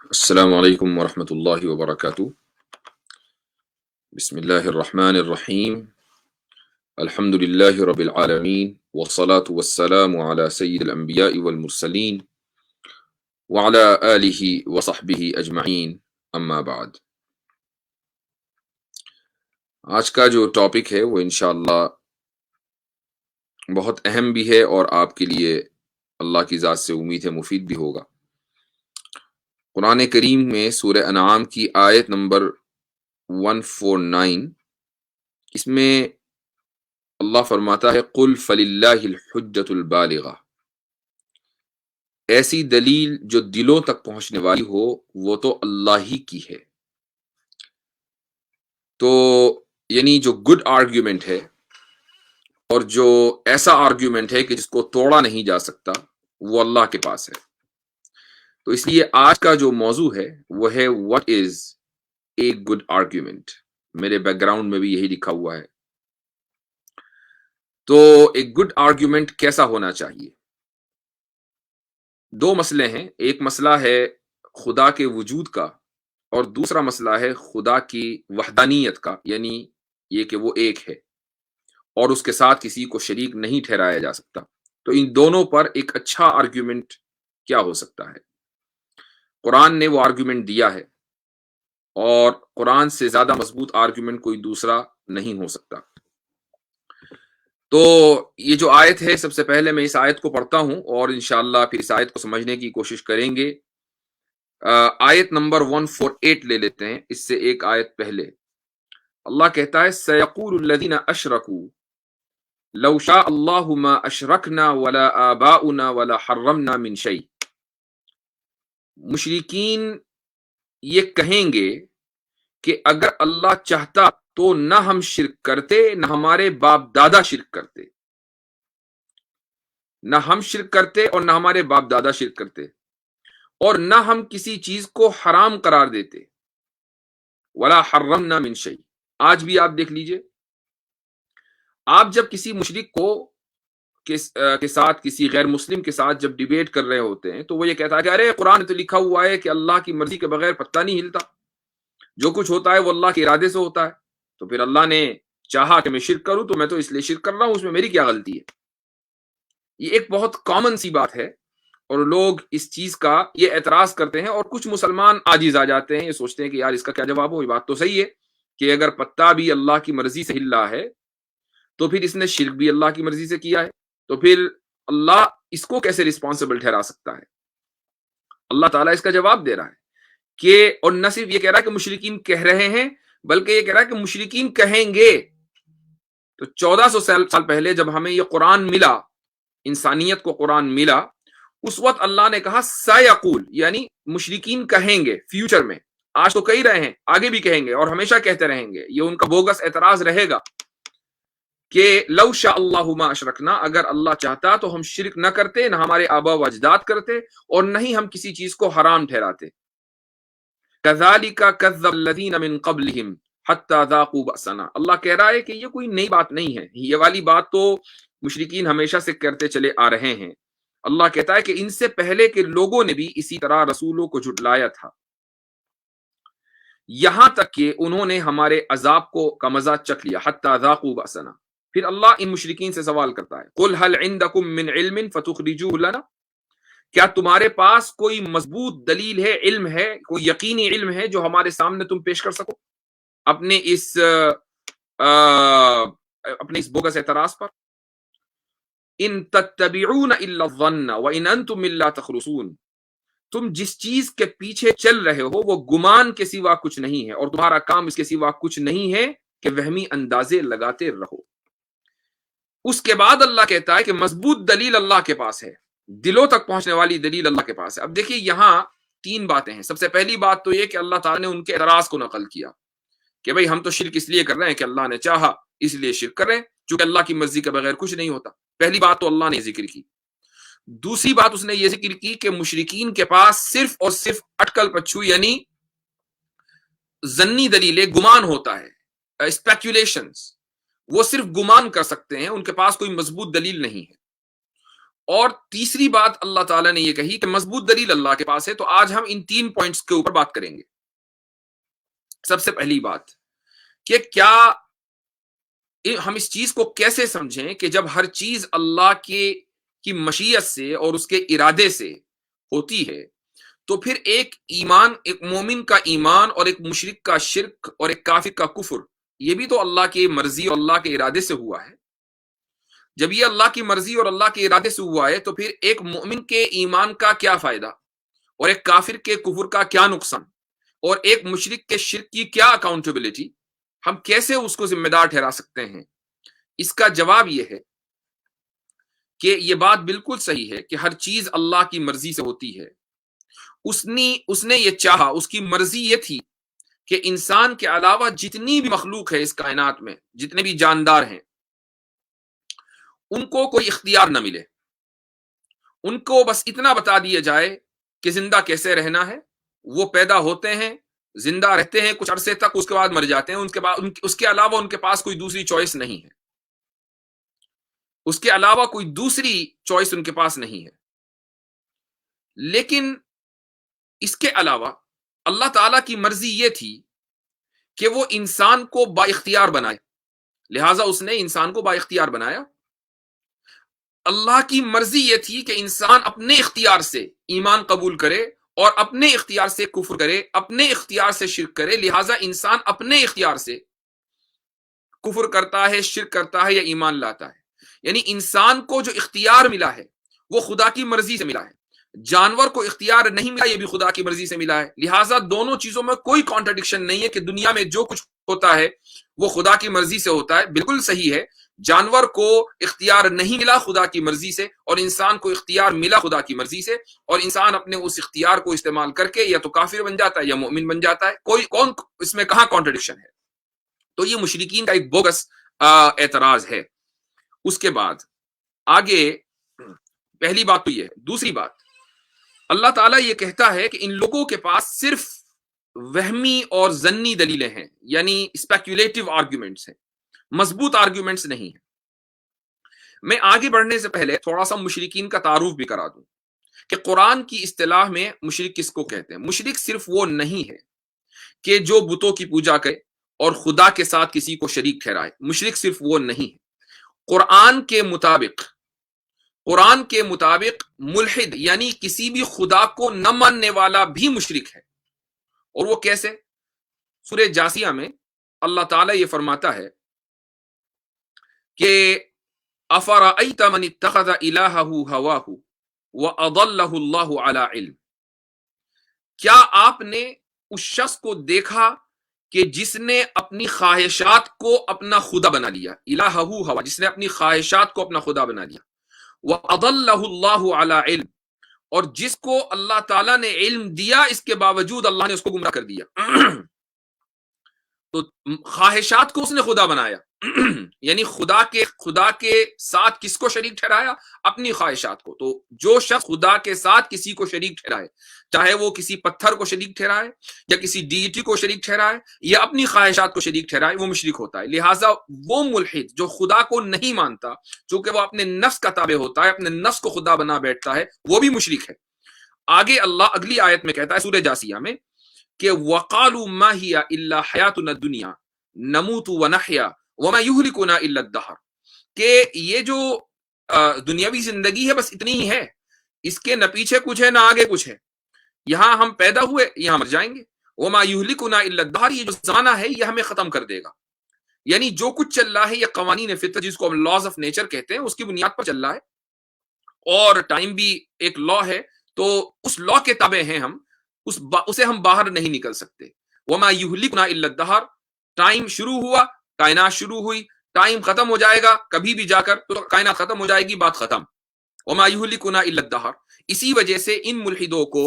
السلام علیکم ورحمۃ اللہ وبرکاتہ۔ بسم اللہ الرحمن الرحیم۔ الحمد للہ رب العالمین والصلاة والسلام علی سید الانبیاء والمرسلین وعلی آلہ وصحبہ اجمعین، اما بعد۔ آج کا جو ٹاپک ہے وہ انشاءاللہ بہت اہم بھی ہے اور آپ کے لیے اللہ کی ذات سے امید ہے مفید بھی ہوگا۔ قرآن کریم میں سورہ انعام کی آیت نمبر 149، اس میں اللہ فرماتا ہے قل فللہ الحجۃ البالغہ، ایسی دلیل جو دلوں تک پہنچنے والی ہو وہ تو اللہ ہی کی ہے۔ تو یعنی جو گڈ آرگیومنٹ ہے اور جو ایسا آرگیومنٹ ہے کہ جس کو توڑا نہیں جا سکتا وہ اللہ کے پاس ہے۔ تو اس لیے آج کا جو موضوع ہے وہ ہے what is a good argument. میرے بیک گراؤنڈ میں بھی یہی لکھا ہوا ہے۔ تو ایک گڈ آرگیومنٹ کیسا ہونا چاہیے؟ دو مسئلے ہیں، ایک مسئلہ ہے خدا کے وجود کا اور دوسرا مسئلہ ہے خدا کی وحدانیت کا، یعنی یہ کہ وہ ایک ہے اور اس کے ساتھ کسی کو شریک نہیں ٹھہرایا جا سکتا۔ تو ان دونوں پر ایک اچھا آرگیومنٹ کیا ہو سکتا ہے؟ قرآن نے وہ آرگیومنٹ دیا ہے اور قرآن سے زیادہ مضبوط آرگیومنٹ کوئی دوسرا نہیں ہو سکتا۔ تو یہ جو آیت ہے، سب سے پہلے میں اس آیت کو پڑھتا ہوں اور انشاءاللہ پھر اس آیت کو سمجھنے کی کوشش کریں گے۔ آیت نمبر 148 لے لیتے ہیں، اس سے ایک آیت پہلے اللہ کہتا ہے سَيَقُولُ الَّذِينَ أَشْرَكُوا لَوْ شَاءَ اللَّهُ مَا أَشْرَكْنَا وَلَا آبَاؤُنَا وَلَا حَرَّمْنَا مِنْ شَيْءٍ۔ مشرکین یہ کہیں گے کہ اگر اللہ چاہتا تو نہ ہم شرک کرتے، نہ ہمارے باپ دادا شرک کرتے، نہ ہم شرک کرتے اور نہ ہمارے باپ دادا شرک کرتے، اور نہ ہم کسی چیز کو حرام قرار دیتے۔ وَلَا حَرَّمْنَا مِنْ شَيْءٍ۔ آج بھی آپ دیکھ لیجئے، آپ جب کسی مشرک کو کے ساتھ، کسی غیر مسلم کے ساتھ جب ڈیبیٹ کر رہے ہوتے ہیں تو وہ یہ کہتا ہے کہ ارے قرآن میں تو لکھا ہوا ہے کہ اللہ کی مرضی کے بغیر پتہ نہیں ہلتا، جو کچھ ہوتا ہے وہ اللہ کے ارادے سے ہوتا ہے، تو پھر اللہ نے چاہا کہ میں شرک کروں تو میں تو اس لیے شرک کر رہا ہوں، اس میں میری کیا غلطی ہے؟ یہ ایک بہت کامن سی بات ہے اور لوگ اس چیز کا یہ اعتراض کرتے ہیں، اور کچھ مسلمان عاجز آ جاتے ہیں، یہ سوچتے ہیں کہ یار اس کا کیا جواب ہو۔ یہ بات تو صحیح ہے کہ اگر پتا بھی اللہ کی مرضی سے ہل رہا ہے تو پھر اس نے شرک بھی اللہ کی مرضی سے کیا ہے، تو پھر اللہ اس کو کیسے رسپانسبل ٹھہرا سکتا ہے؟ اللہ تعالیٰ اس کا جواب دے رہا ہے کہ، اور نہ صرف یہ کہہ رہا ہے کہ مشرکین کہہ رہے ہیں، بلکہ یہ کہہ رہا ہے کہ مشرکین کہیں گے۔ تو 1400 سال پہلے جب ہمیں یہ قرآن ملا، انسانیت کو قرآن ملا، اس وقت اللہ نے کہا سَيَقُول، یعنی مشرکین کہیں گے فیوچر میں۔ آج تو کہہ رہے ہیں، آگے بھی کہیں گے اور ہمیشہ کہتے رہیں گے۔ یہ ان کا بوگس اعتراض رہے گا کہ لو شاء اللہ ما اشرکنا، اگر اللہ چاہتا تو ہم شرک نہ کرتے، نہ ہمارے آبا و اجداد کرتے، اور نہ ہی ہم کسی چیز کو حرام ٹھہراتے۔ كَذَلِكَ كَذَّبَ الَّذِينَ مِن قَبْلِهِمْ حَتَّى ذَاقُوا بَأْسَنَا۔ اللہ کہہ رہا ہے کہ یہ کوئی نئی بات نہیں ہے، یہ والی بات تو مشرکین ہمیشہ سے کرتے چلے آ رہے ہیں۔ اللہ کہتا ہے کہ ان سے پہلے کے لوگوں نے بھی اسی طرح رسولوں کو جھٹلایا تھا، یہاں تک کہ انہوں نے ہمارے عذاب کا مزہ چکھ لیا۔ حَتَّى ذَاقُوا بَأْسَنَا۔ پھر اللہ ان مشرکین سے سوال کرتا ہے قُلْ هَلْ عِنْدَكُم مِّنْ عِلْمٍ فَتُخْرِجُوهُ لَنَا، کیا تمہارے پاس کوئی مضبوط دلیل ہے، علم ہے، کوئی یقینی علم ہے جو ہمارے سامنے تم پیش کر سکو اپنے اس بوگس اعتراض پر؟ ان تتبعون الا الظن وان انتم الا تخرصون، تم جس چیز کے پیچھے چل رہے ہو وہ گمان کے سوا کچھ نہیں ہے، اور تمہارا کام اس کے سوا کچھ نہیں ہے کہ وہمی اندازے لگاتے رہو۔ اس کے بعد اللہ کہتا ہے کہ مضبوط دلیل اللہ کے پاس ہے، دلوں تک پہنچنے والی دلیل اللہ کے پاس ہے۔ اب دیکھیے یہاں تین باتیں ہیں۔ سب سے پہلی بات تو یہ کہ اللہ تعالیٰ نے ان کے اعتراض کو نقل کیا کہ بھئی ہم تو شرک اس لیے کر رہے ہیں کہ اللہ نے چاہا، اس لیے شرک کر رہے ہیں، چونکہ اللہ کی مرضی کے بغیر کچھ نہیں ہوتا۔ پہلی بات تو اللہ نے ذکر کی۔ دوسری بات اس نے یہ ذکر کی کہ مشرکین کے پاس صرف اور صرف اٹکل پچھو یعنی ظنی دلیلیں، گمان ہوتا ہے، اسپیکولیشنز، وہ صرف گمان کر سکتے ہیں، ان کے پاس کوئی مضبوط دلیل نہیں ہے۔ اور تیسری بات اللہ تعالیٰ نے یہ کہی کہ مضبوط دلیل اللہ کے پاس ہے. تو آج ہم ان 3 پوائنٹس کے اوپر بات کریں گے. سب سے پہلی بات کہ کیا ہم اس چیز کو کیسے سمجھیں کہ جب ہر چیز اللہ کی مشیت سے اور اس کے ارادے سے ہوتی ہے تو پھر ایک مومن کا ایمان اور ایک مشرک کا شرک اور ایک کافر کا کفر یہ بھی تو اللہ کی مرضی اور اللہ کے ارادے سے ہوا ہے. جب یہ اللہ کی مرضی اور اللہ کے ارادے سے ہوا ہے تو پھر ایک مومن کے ایمان کا کیا فائدہ اور ایک کافر کے کفر کا کیا نقصان اور ایک مشرک کے شرک کی کیا اکاؤنٹیبلٹی، ہم کیسے اس کو ذمہ دار ٹھہرا سکتے ہیں؟ اس کا جواب یہ ہے کہ یہ بات بالکل صحیح ہے کہ ہر چیز اللہ کی مرضی سے ہوتی ہے. اس نے یہ چاہا، اس کی مرضی یہ تھی کہ انسان کے علاوہ جتنی بھی مخلوق ہے اس کائنات میں، جتنے بھی جاندار ہیں، ان کو کوئی اختیار نہ ملے. ان کو بس اتنا بتا دیا جائے کہ زندہ کیسے رہنا ہے. وہ پیدا ہوتے ہیں، زندہ رہتے ہیں کچھ عرصے تک، اس کے بعد مر جاتے ہیں. اس کے علاوہ ان کے پاس کوئی دوسری چوائس نہیں ہے. اس کے علاوہ کوئی دوسری چوائس ان کے پاس نہیں ہے. لیکن اس کے علاوہ اللہ تعالیٰ کی مرضی یہ تھی کہ وہ انسان کو با اختیار بنائے، لہٰذا اس نے انسان کو با اختیار بنایا. اللہ کی مرضی یہ تھی کہ انسان اپنے اختیار سے ایمان قبول کرے اور اپنے اختیار سے کفر کرے، اپنے اختیار سے شرک کرے. لہٰذا انسان اپنے اختیار سے کفر کرتا ہے، شرک کرتا ہے یا ایمان لاتا ہے. یعنی انسان کو جو اختیار ملا ہے وہ خدا کی مرضی سے ملا ہے. جانور کو اختیار نہیں ملا، یہ بھی خدا کی مرضی سے ملا ہے. لہٰذا دونوں چیزوں میں کوئی کانٹرڈکشن نہیں ہے کہ دنیا میں جو کچھ ہوتا ہے وہ خدا کی مرضی سے ہوتا ہے. بالکل صحیح ہے، جانور کو اختیار نہیں ملا خدا کی مرضی سے اور انسان کو اختیار ملا خدا کی مرضی سے، اور انسان اپنے اس اختیار کو استعمال کر کے یا تو کافر بن جاتا ہے یا مومن بن جاتا ہے. کون اس میں کہاں کانٹرڈکشن ہے؟ تو یہ مشرکین کا ایک بوگس اعتراض ہے. اس کے بعد آگے پہلی بات تو یہ ہے. دوسری بات، اللہ تعالیٰ یہ کہتا ہے کہ ان لوگوں کے پاس صرف وہمی اور ظنی دلیلیں ہیں، یعنی اسپیکولیٹو آرگیومنٹس ہیں، مضبوط آرگیومنٹس نہیں ہیں. میں آگے بڑھنے سے پہلے تھوڑا سا مشرکین کا تعارف بھی کرا دوں کہ قرآن کی اصطلاح میں مشرک کس کو کہتے ہیں. مشرک صرف وہ نہیں ہے کہ جو بتوں کی پوجا کرے اور خدا کے ساتھ کسی کو شریک ٹھہرائے. مشرک صرف وہ نہیں ہے. قرآن کے مطابق ملحد یعنی کسی بھی خدا کو نہ ماننے والا بھی مشرک ہے. اور وہ کیسے؟ سورہ جاسیہ میں اللہ تعالیٰ یہ فرماتا ہے کہ افرأیت من اتخذ الہہ ہواہ واضلہ اللہ علی علم، کیا آپ نے اس شخص کو دیکھا کہ جس نے اپنی خواہشات کو اپنا خدا بنا لیا، الہہ ہوا، جس نے اپنی خواہشات کو اپنا خدا بنا لیا، وَأَضَلَّهُ اللَّهُ عَلَىٰ علم، اور جس کو اللہ تعالیٰ نے علم دیا اس کے باوجود اللہ نے اس کو گمراہ کر دیا. تو خواہشات کو اس نے خدا بنایا، یعنی خدا کے ساتھ کس کو شریک ٹھہرایا؟ اپنی خواہشات کو. تو جو شخص خدا کے ساتھ کسی کو شریک ٹھہرائے، چاہے وہ کسی پتھر کو شریک ٹھہرائے یا کسی ڈیٹی کو شریک ٹھہرائے یا اپنی خواہشات کو شریک ٹھہرائے، وہ مشرک ہوتا ہے. لہٰذا وہ ملحد جو خدا کو نہیں مانتا، چونکہ وہ اپنے نفس کا تابع ہوتا ہے، اپنے نفس کو خدا بنا بیٹھتا ہے، وہ بھی مشرک ہے. آگے اللہ اگلی آیت میں کہتا ہے سورہ جاسیہ میں کہ وَقَالُوا مَا هِيَ إِلَّا حَيَاتُنَا الدُّنْيَا نَمُوتُ وَنَحْيَا وَمَا يُهْلِكُنَا إِلَّا الدَّهْرُ، کہ یہ جو دنیاوی زندگی ہے بس اتنی ہی ہے، اس کے نہ پیچھے کچھ ہے نہ آگے کچھ ہے. یہاں ہم پیدا ہوئے، یہاں مر جائیں گے. وَمَا يُهْلِكُنَا إِلَّا الدَّهْرُ، یہ جو زمانہ ہے یہ ہمیں ختم کر دے گا. یعنی جو کچھ چل رہا ہے یہ قوانین فطرت جس کو ہم لاز آف نیچر کہتے ہیں، اس کی بنیاد پر چل رہا ہے. اور ٹائم بھی ایک لا ہے، تو اس لا کے تابع ہیں ہم، اسے ہم باہر نہیں نکل سکتے. وَمَا يُهْلِكُنَا إِلَّا الدَّهْرُ، ٹائم شروع ہوا، کائنات شروع ہوئی، ٹائم ختم ہو جائے گا کبھی بھی جا کر، تو کائنات ختم ہو جائے گی، بات ختم. وَمَا يُهْلِكُنَا إِلَّا الدَّهْرُ. اسی وجہ سے ان ملحدوں کو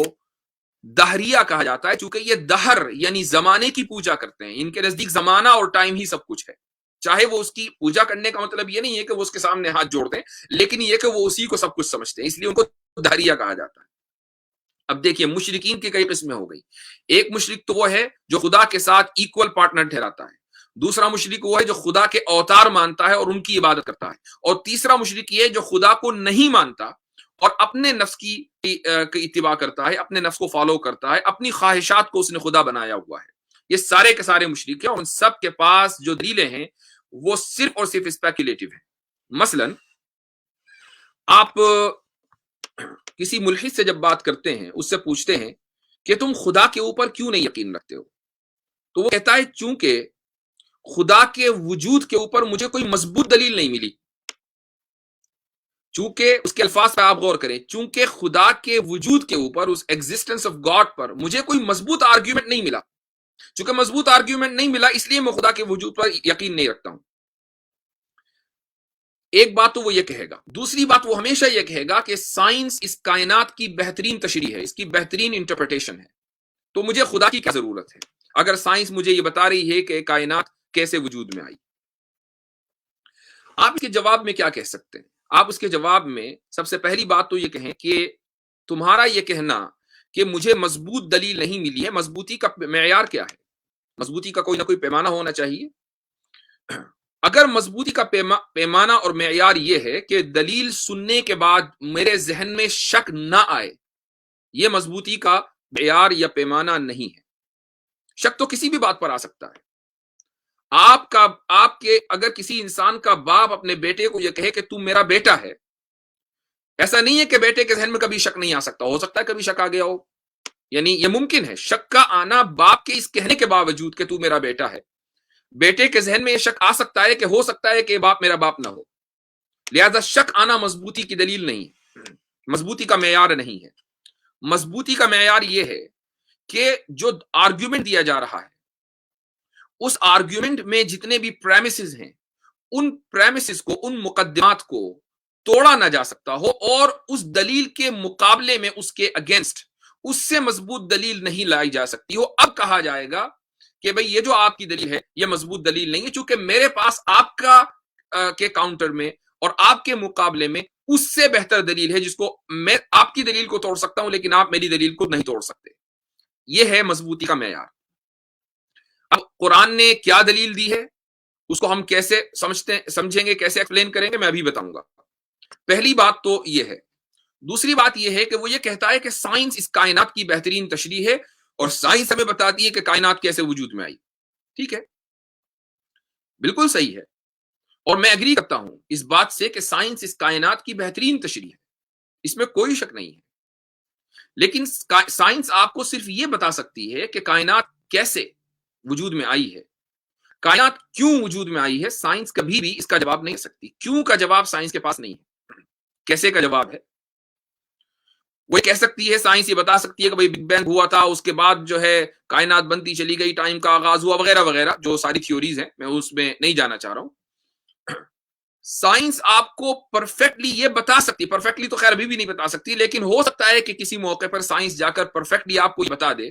دہریہ کہا جاتا ہے، چونکہ یہ دہر یعنی زمانے کی پوجا کرتے ہیں. ان کے نزدیک زمانہ اور ٹائم ہی سب کچھ ہے. چاہے وہ اس کی پوجا کرنے کا مطلب یہ نہیں ہے کہ وہ اس کے سامنے ہاتھ جوڑ دیں، لیکن یہ کہ وہ اسی کو سب کچھ سمجھتے ہیں، اس لیے ان کو دہریہ کہا جاتا ہے. اب دیکھیے مشرکین کی کئی قسمیں ہو گئی. ایک مشرک تو وہ ہے جو خدا کے ساتھ ایکول پارٹنر ٹھہراتا ہے. دوسرا مشرک وہ ہے جو خدا کے اوتار مانتا ہے اور ان کی عبادت کرتا ہے. اور تیسرا مشرک یہ ہے جو خدا کو نہیں مانتا اور اپنے نفس کی اتباع کرتا ہے، اپنے نفس کو فالو کرتا ہے، اپنی خواہشات کو اس نے خدا بنایا ہوا ہے. یہ سارے کے سارے مشرک ہیں، اور ان سب کے پاس جو دلیلیں ہیں وہ صرف اور صرف اسپیکولیٹو ہیں. مثلا آپ کسی ملحد سے جب بات کرتے ہیں، اس سے پوچھتے ہیں کہ تم خدا کے اوپر کیوں نہیں یقین رکھتے ہو، تو وہ کہتا ہے چونکہ خدا کے وجود کے اوپر مجھے کوئی مضبوط دلیل نہیں ملی. چونکہ اس کے الفاظ پہ آپ غور کریں، چونکہ خدا کے وجود کے اوپر، اس ایگزسٹنس آف گاڈ پر مجھے کوئی مضبوط آرگیومنٹ نہیں ملا. چونکہ مضبوط آرگیومنٹ نہیں ملا، اس لیے میں خدا کے وجود پر یقین نہیں رکھتا ہوں. ایک بات تو وہ یہ کہے گا. دوسری بات وہ ہمیشہ یہ کہے گا کہ سائنس اس کائنات کی بہترین تشریح ہے، اس کی بہترین انٹرپریٹیشن ہے، تو مجھے خدا کی کیا ضرورت ہے اگر سائنس مجھے یہ بتا رہی ہے کہ کائنات کیسے وجود میں آئی. آپ اس کے جواب میں کیا کہہ سکتے ہیں؟ آپ اس کے جواب میں سب سے پہلی بات تو یہ کہیں کہ تمہارا یہ کہنا کہ مجھے مضبوط دلیل نہیں ملی ہے، مضبوطی کا معیار کیا ہے؟ مضبوطی کا کوئی نہ کوئی پیمانہ ہونا چاہیے. اگر مضبوطی کا پیمانہ اور معیار یہ ہے کہ دلیل سننے کے بعد میرے ذہن میں شک نہ آئے، یہ مضبوطی کا معیار یا پیمانہ نہیں ہے. شک تو کسی بھی بات پر آ سکتا ہے. آپ کے اگر کسی انسان کا باپ اپنے بیٹے کو یہ کہے کہ تم میرا بیٹا ہے، ایسا نہیں ہے کہ بیٹے کے ذہن میں کبھی شک نہیں آ سکتا. ہو سکتا ہے کبھی شک آ گیا ہو، یعنی یہ ممکن ہے. شک کا آنا باپ کے اس کہنے کے باوجود کہ تو میرا بیٹا ہے، بیٹے کے ذہن میں یہ شک آ سکتا ہے کہ ہو سکتا ہے کہ باپ میرا باپ نہ ہو. لہذا شک آنا مضبوطی کی دلیل نہیں ہے، مضبوطی کا معیار نہیں ہے. مضبوطی کا معیار یہ ہے کہ جو آرگیومنٹ دیا جا رہا ہے، اس آرگیومنٹ میں جتنے بھی پریمیسز ہیں، ان پریمیسز کو، ان مقدمات کو توڑا نہ جا سکتا ہو، اور اس دلیل کے مقابلے میں، اس کے اگینسٹ، اس سے مضبوط دلیل نہیں لائی جا سکتی ہو. اب کہا جائے گا کہ بھئی یہ جو آپ کی دلیل ہے یہ مضبوط دلیل نہیں ہے، چونکہ میرے پاس آپ کا کے کاؤنٹر میں اور آپ کے مقابلے میں اس سے بہتر دلیل ہے، جس کو میں آپ کی دلیل کو توڑ سکتا ہوں لیکن آپ میری دلیل کو نہیں توڑ سکتے. یہ ہے مضبوطی کا معیار. اب قرآن نے کیا دلیل دی ہے، اس کو ہم کیسے سمجھیں گے، کیسے ایکسپلین کریں گے، میں ابھی بتاؤں گا. پہلی بات تو یہ ہے. دوسری بات یہ ہے کہ وہ یہ کہتا ہے کہ سائنس اس کائنات کی بہترین تشریح ہے، اور سائنس ہمیں بتاتی ہے کہ کائنات کیسے وجود میں آئی. ٹھیک ہے، بالکل صحیح ہے، اور میں ایگری کرتا ہوں اس بات سے کہ سائنس اس کائنات کی بہترین تشریح ہے، اس میں کوئی شک نہیں ہے. لیکن سائنس آپ کو صرف یہ بتا سکتی ہے کہ کائنات کیسے وجود میں آئی ہے. کائنات کیوں وجود میں آئی ہے، سائنس کبھی بھی اس کا جواب نہیں دے سکتی. کیوں کا جواب سائنس کے پاس نہیں ہے. کیسے کا جواب ہے، وہ کہہ سکتی ہے، سائنس یہ بتا سکتی ہے کہ بھئی بگ بینگ ہوا تھا، اس کے بعد جو ہے کائنات بنتی چلی گئی، ٹائم کا آغاز ہوا، وغیرہ وغیرہ، جو ساری تھیوریز ہیں، میں اس میں نہیں جانا چاہ رہا ہوں. سائنس آپ کو پرفیکٹلی یہ بتا سکتی، پرفیکٹلی تو خیر ابھی بھی نہیں بتا سکتی، لیکن ہو سکتا ہے کہ کسی موقع پر سائنس جا کر پرفیکٹلی آپ کو یہ بتا دے.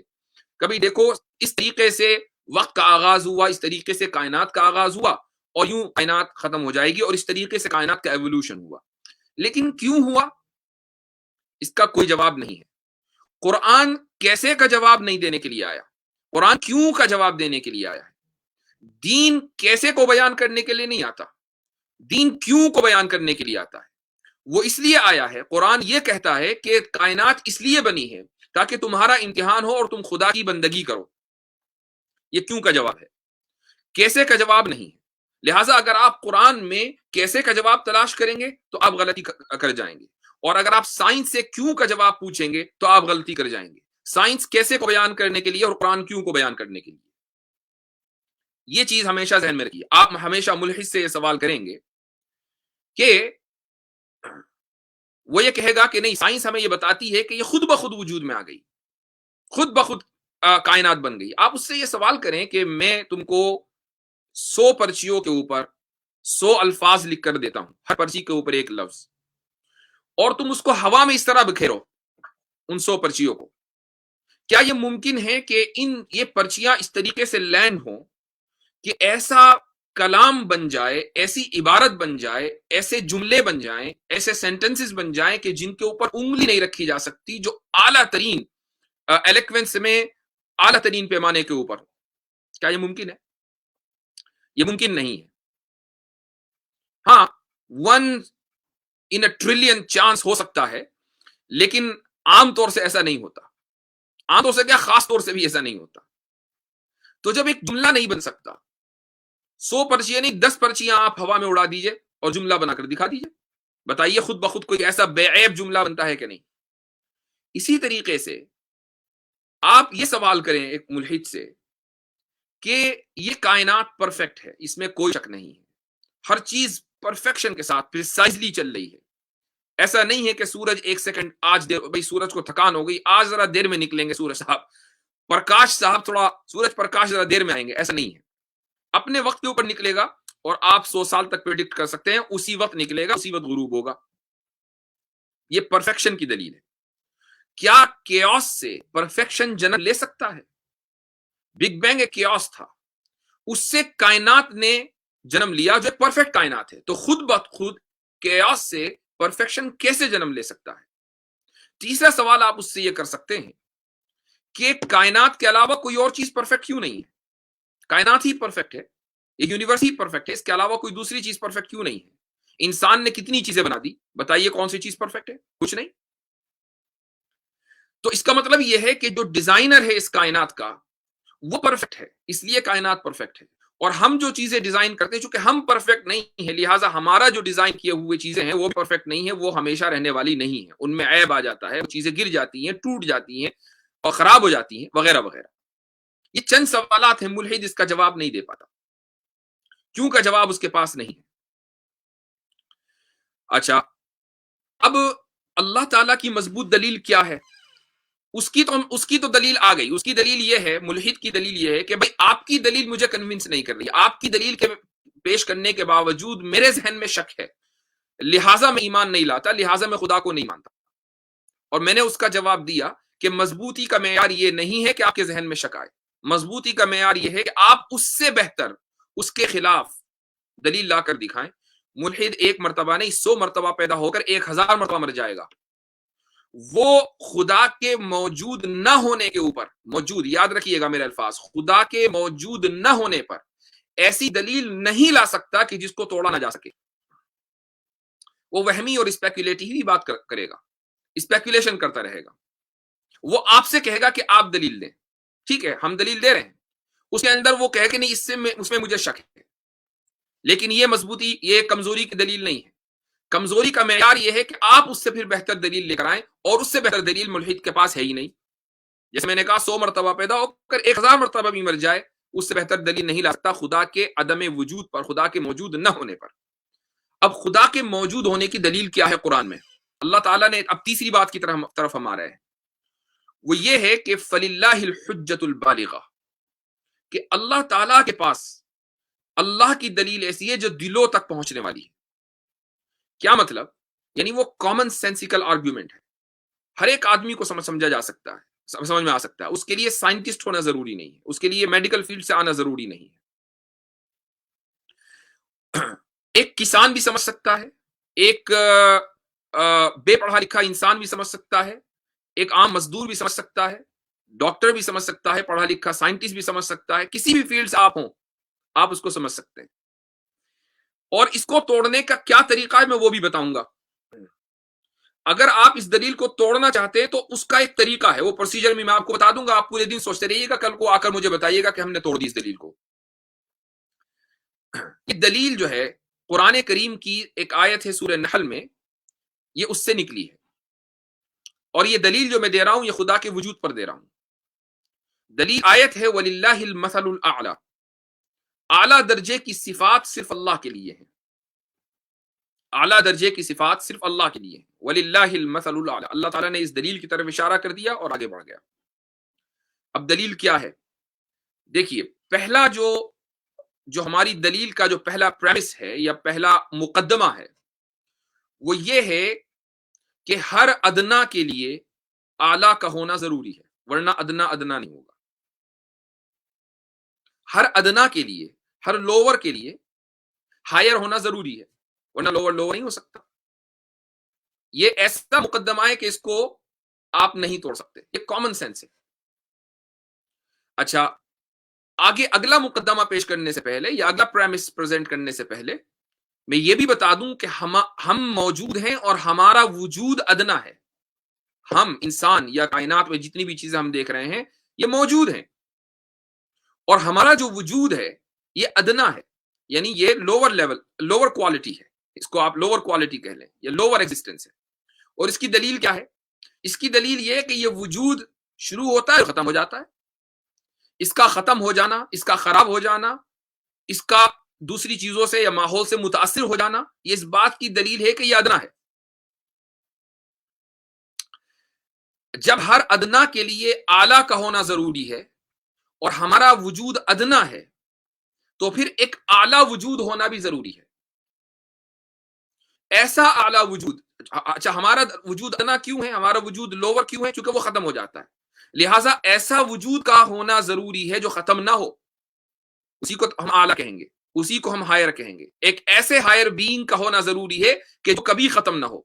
کبھی دیکھو اس طریقے سے وقت کا آغاز ہوا، اس طریقے سے کائنات کا آغاز ہوا، اور یوں کائنات ختم ہو جائے گی، اور اس طریقے سے کائنات کا ایوولوشن ہوا. لیکن کیوں ہوا، اس کا کوئی جواب نہیں ہے. قرآن کیسے کا جواب نہیں دینے کے لیے آیا، قرآن کیوں کا جواب دینے کے لیے آیا ہے. دین کیسے کو بیان کرنے کے لیے نہیں آتا، دین کیوں کو بیان کرنے کے لیے آتا ہے. وہ اس لیے آیا ہے، قرآن یہ کہتا ہے کہ کائنات اس لیے بنی ہے تاکہ تمہارا امتحان ہو اور تم خدا کی بندگی کرو. یہ کیوں کا جواب ہے، کیسے کا جواب نہیں ہے. لہٰذا اگر آپ قرآن میں کیسے کا جواب تلاش کریں گے تو آپ غلطی کر جائیں گے، اور اگر آپ سائنس سے کیوں کا جواب پوچھیں گے تو آپ غلطی کر جائیں گے. سائنس کیسے کو بیان کرنے کے لیے اور قرآن کیوں کو بیان کرنے کے لیے، یہ چیز ہمیشہ ذہن میں رکھیے. آپ ہمیشہ ملحد سے یہ سوال کریں گے کہ وہ یہ کہے گا کہ نہیں، سائنس ہمیں یہ بتاتی ہے کہ یہ خود بخود وجود میں آ گئی، خود بخود کائنات بن گئی. آپ اس سے یہ سوال کریں کہ میں تم کو 100 پرچیوں کے اوپر 100 الفاظ لکھ کر دیتا ہوں، ہر پرچی کے اوپر ایک لفظ، اور تم اس کو ہوا میں اس طرح بکھیرو ان 100 پرچیوں کو. کیا یہ ممکن ہے کہ یہ پرچیاں اس طریقے سے لینڈ ہوں کہ ایسا کلام بن جائے، ایسی عبارت بن جائے، ایسے جملے بن جائیں، ایسے سینٹنسز بن جائیں کہ جن کے اوپر انگلی نہیں رکھی جا سکتی، جو اعلیٰ ترین ایلیکوینس میں اعلیٰ ترین پیمانے کے اوپر؟ کیا یہ ممکن ہے؟ یہ ممکن نہیں ہے. ہاں، 1 in a trillion چانس ہو سکتا ہے لیکن عام طور سے ایسا نہیں ہوتا. عام طور سے کیا، خاص طور سے بھی ایسا نہیں ہوتا. تو جب ایک جملہ نہیں بن سکتا، 100 پرچیاں نہیں 10 پرچیاں آپ ہوا میں اڑا دیجئے اور جملہ بنا کر دکھا دیجئے. بتائیے خود بخود کوئی ایسا بے عیب جملہ بنتا ہے کہ نہیں؟ اسی طریقے سے آپ یہ سوال کریں ایک ملحد سے کہ یہ کائنات پرفیکٹ ہے، اس میں کوئی شک نہیں ہے، ہر چیز پرفیکشن کے ساتھ پریسائزلی چل رہی ہے. ایسا نہیں ہے کہ سورج ایک سیکنڈ آج دیر بھائی سورج کو تھکان ہو گئی، آج ذرا دیر میں نکلیں گے سورج صاحب، پرکاش صاحب تھوڑا سورج پرکاش ذرا دیر میں آئیں گے، ایسا نہیں ہے. اپنے وقت کے اوپر نکلے گا اور آپ 100 سال تک پریڈکٹ کر سکتے ہیں، اسی وقت نکلے گا، اسی وقت غروب ہوگا. یہ پرفیکشن کی دلیل ہے. کیا کیوس سے پرفیکشن جنم لے سکتا ہے؟ بگ بینگ ایک کیوس تھا، اس سے کائنات نے جنم لیا جو ایک پرفیکٹ کائنات ہے. تو خود بخود کیوس سے پرفیکشن کیسے جنم لے سکتا ہے؟ تیسرا سوال آپ اس سے یہ کر سکتے ہیں کہ کائنات کے علاوہ کوئی اور چیز پرفیکٹ کیوں نہیں ہے؟ کائنات ہی پرفیکٹ ہے، یہ یونیورس ہی پرفیکٹ ہے، اس کے علاوہ کوئی دوسری چیز پرفیکٹ کیوں نہیں ہے؟ انسان نے کتنی چیزیں بنا دی، بتائیے کون سی چیز پرفیکٹ ہے؟ کچھ نہیں. تو اس کا مطلب یہ ہے کہ جو ڈیزائنر ہے اس کائنات کا وہ پرفیکٹ ہے، اس لیے کائنات پرفیکٹ ہے. اور ہم جو چیزیں ڈیزائن کرتے ہیں چونکہ ہم پرفیکٹ نہیں ہیں، لہٰذا ہمارا جو ڈیزائن کیے ہوئے چیزیں ہیں وہ پرفیکٹ نہیں ہیں، وہ ہمیشہ رہنے والی نہیں ہیں، ان میں عیب آ جاتا ہے، وہ چیزیں گر جاتی ہیں، ٹوٹ جاتی ہیں اور خراب ہو جاتی ہیں وغیرہ وغیرہ. یہ چند سوالات ہیں، ملحد اس کا جواب نہیں دے پاتا. کیوں کا جواب اس کے پاس نہیں ہے. اچھا، اب اللہ تعالیٰ کی مضبوط دلیل کیا ہے؟ اس کی تو دلیل آ گئی. اس کی دلیل یہ ہے، ملحد کی دلیل یہ ہے کہ بھائی آپ کی دلیل مجھے کنونس نہیں کر رہی، آپ کی دلیل کے پیش کرنے کے باوجود میرے ذہن میں شک ہے، لہٰذا میں ایمان نہیں لاتا، لہٰذا میں خدا کو نہیں مانتا. اور میں نے اس کا جواب دیا کہ مضبوطی کا معیار یہ نہیں ہے کہ آپ کے ذہن میں شک آئے، مضبوطی کا معیار یہ ہے کہ آپ اس سے بہتر، اس کے خلاف دلیل لا کر دکھائیں. ملحد ایک مرتبہ نہیں 100 مرتبہ پیدا ہو کر 1000 مرتبہ مر جائے گا. وہ خدا کے موجود نہ ہونے کے اوپر، موجود یاد رکھیے گا میرے الفاظ، خدا کے موجود نہ ہونے پر ایسی دلیل نہیں لا سکتا کہ جس کو توڑا نہ جا سکے. وہ وہمی اور اسپیکولیٹیو ہی بات کرے گا، اسپیکولیشن کرتا رہے گا. وہ آپ سے کہے گا کہ آپ دلیل دیں، ٹھیک ہے ہم دلیل دے رہے ہیں، اس کے اندر وہ کہے کہ نہیں اس میں مجھے شک ہے، لیکن یہ مضبوطی، یہ کمزوری کی دلیل نہیں ہے. کمزوری کا معیار یہ ہے کہ آپ اس سے پھر بہتر دلیل لے کر آئیں، اور اس سے بہتر دلیل ملحد کے پاس ہے ہی نہیں. جیسے میں نے کہا 100 مرتبہ پیدا ہو کر 1000 مرتبہ بھی مر جائے، اس سے بہتر دلیل نہیں لا سکتا خدا کے عدم وجود پر، خدا کے موجود نہ ہونے پر. اب خدا کے موجود ہونے کی دلیل کیا ہے قرآن میں؟ اللہ تعالیٰ نے اب تیسری بات کی طرف ہم آ رہے ہیں، وہ یہ ہے کہ فَلِلَّهِ الْحُجَّةُ الْبَالِغَةُ، کہ اللہ تعالیٰ کے پاس اللہ کی دلیل ایسی ہے جو دلوں تک پہنچنے والی ہے. کیا مطلب؟ یعنی وہ کامن سینسیکل آرگیومنٹ ہے، ہر ایک آدمی کو سمجھا جا سکتا ہے، سمجھ میں آ سکتا ہے. اس کے لیے سائنٹسٹ ہونا ضروری نہیں ہے، اس کے لیے میڈیکل فیلڈ سے آنا ضروری نہیں ہے. ایک کسان بھی سمجھ سکتا ہے، ایک بے پڑھا لکھا انسان بھی سمجھ سکتا ہے، ایک عام مزدور بھی سمجھ سکتا ہے، ڈاکٹر بھی سمجھ سکتا ہے، پڑھا لکھا سائنٹسٹ بھی سمجھ سکتا ہے. کسی بھی فیلڈ سے آپ ہوں، آپ اس کو سمجھ سکتے ہیں. اور اس کو توڑنے کا کیا طریقہ ہے میں وہ بھی بتاؤں گا. اگر آپ اس دلیل کو توڑنا چاہتے ہیں تو اس کا ایک طریقہ ہے، وہ پروسیجر میں آپ کو بتا دوں گا. آپ پورے دن سوچتے رہیے گا، کل کو آ کر مجھے بتائیے گا کہ ہم نے توڑ دی اس دلیل کو. یہ دلیل جو ہے قرآن کریم کی ایک آیت ہے سورہ نحل میں، یہ اس سے نکلی ہے. اور یہ دلیل جو میں دے رہا ہوں یہ خدا کے وجود پر دے رہا ہوں. دلیل آیت ہے وَلِلَّهِ الْمَثَلُ الْأَعْلَى، اعلیٰ درجے کی صفات صرف اللہ کے لیے ہیں، اعلیٰ درجے کی صفات صرف اللہ کے لیے ہیں. وَلِلَّهِ الْمَثَلُ الْأَعْلَى، اللہ تعالیٰ نے اس دلیل کی طرف اشارہ کر دیا اور آگے بڑھ گیا. اب دلیل کیا ہے؟ دیکھیے، پہلا جو ہماری دلیل کا جو پہلا پریمس ہے یا پہلا مقدمہ ہے وہ یہ ہے کہ ہر ادنا کے لیے اعلیٰ کا ہونا ضروری ہے، ورنہ ادنا ادنا نہیں ہوگا. ہر ادنا کے لیے، ہر لوور کے لیے ہائر ہونا ضروری ہے، ورنہ لوور نہیں ہو سکتا. یہ ایسا مقدمہ ہے کہ اس کو آپ نہیں توڑ سکتے، یہ کامن سینس ہے. اچھا، آگے اگلا مقدمہ پیش کرنے سے پہلے یا اگلا پریمس پریزنٹ کرنے سے پہلے میں یہ بھی بتا دوں کہ ہم موجود ہیں اور ہمارا وجود ادنا ہے. ہم انسان یا کائنات میں جتنی بھی چیزیں ہم دیکھ رہے ہیں یہ موجود ہیں، اور ہمارا جو وجود ہے یہ ادنا ہے، یعنی یہ لوور لیول، لوور کوالٹی ہے، اس کو آپ لوور کوالٹی کہہ لیں، یہ لوور ایگزسٹنس ہے۔ اور اس کی دلیل کیا ہے؟ اس کی دلیل یہ ہے کہ یہ وجود شروع ہوتا ہے ختم ہو جاتا ہے، اس کا ختم ہو جانا، اس کا خراب ہو جانا، اس کا دوسری چیزوں سے یا ماحول سے متاثر ہو جانا، یہ اس بات کی دلیل ہے کہ یہ ادنا ہے۔ جب ہر ادنا کے لیے اعلیٰ کا ہونا ضروری ہے اور ہمارا وجود ادنا ہے تو پھر ایک اعلیٰ وجود ہونا بھی ضروری ہے۔ ایسا اعلیٰ وجود، اچھا ہمارا وجود ادنا کیوں ہے، ہمارا وجود لوور کیوں ہے؟ چونکہ وہ ختم ہو جاتا ہے، لہٰذا ایسا وجود کا ہونا ضروری ہے جو ختم نہ ہو، اسی کو ہم اعلیٰ کہیں گے، اسی کو ہم ہائر کہیں گے۔ ایک ایسے ہائر بینگ کا ہونا ضروری ہے کہ جو کبھی ختم نہ ہو،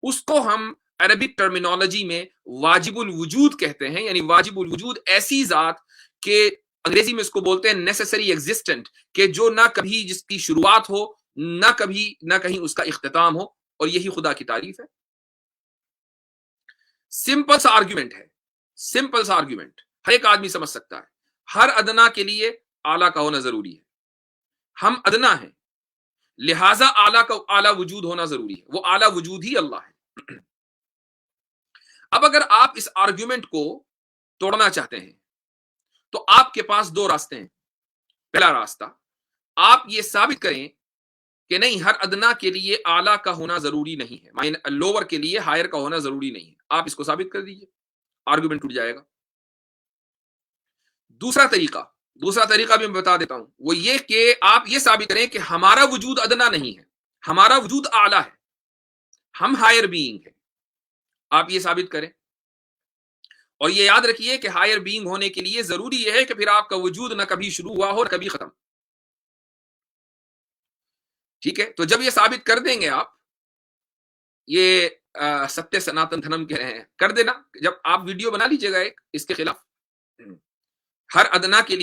اس کو ہم عربک ٹرمینالوجی میں واجب الوجود کہتے ہیں، یعنی واجب الوجود ایسی ذات کہ انگریزی میں اس کو بولتے ہیں نیسیسری ایگزسٹنٹ، کہ جو نہ کبھی جس کی شروعات ہو، نہ کبھی نہ کہیں اس کا اختتام ہو، اور یہی خدا کی تعریف ہے۔ سمپل سا آرگیومنٹ ہے، سمپل سا آرگیومنٹ ہر ایک آدمی سمجھ سکتا ہے۔ ہر ادنا کے لیے اعلیٰ کا ہونا ضروری ہے، ہم ادنا ہیں لہٰذا اعلیٰ کا اعلیٰ وجود ہونا ضروری ہے، وہ اعلیٰ وجود ہی اللہ ہے۔ اب اگر آپ اس آرگیومنٹ کو توڑنا چاہتے ہیں تو آپ کے پاس دو راستے ہیں۔ پہلا راستہ، آپ یہ ثابت کریں کہ نہیں، ہر ادنا کے لیے اعلیٰ کا ہونا ضروری نہیں ہے، لوور کے لیے ہائر کا ہونا ضروری نہیں ہے، آپ اس کو ثابت کر دیجئے، آرگیومنٹ ٹوٹ جائے گا۔ دوسرا طریقہ بھی میں بتا دیتا ہوں، وہ یہ کہ آپ یہ ثابت کریں کہ ہمارا وجود ادنا نہیں ہے، ہمارا وجود اعلیٰ ہے، ہم ہائر بینگ ہیں، آپ یہ ثابت کریں۔ اور یہ یاد رکھیے کہ ہائر بینگ ہونے کے لیے ضروری یہ ہے کہ پھر آپ کا وجود نہ کبھی شروع ہوا ہو اور کبھی ختم۔ ٹھیک ہے، تو جب یہ ثابت کر دیں گے آپ، یہ ستیہ سناتن دھرم کہہ رہے ہیں، کر دینا، جب آپ ویڈیو بنا لیجئے گا ایک اس کے خلاف، ہر ادنا کے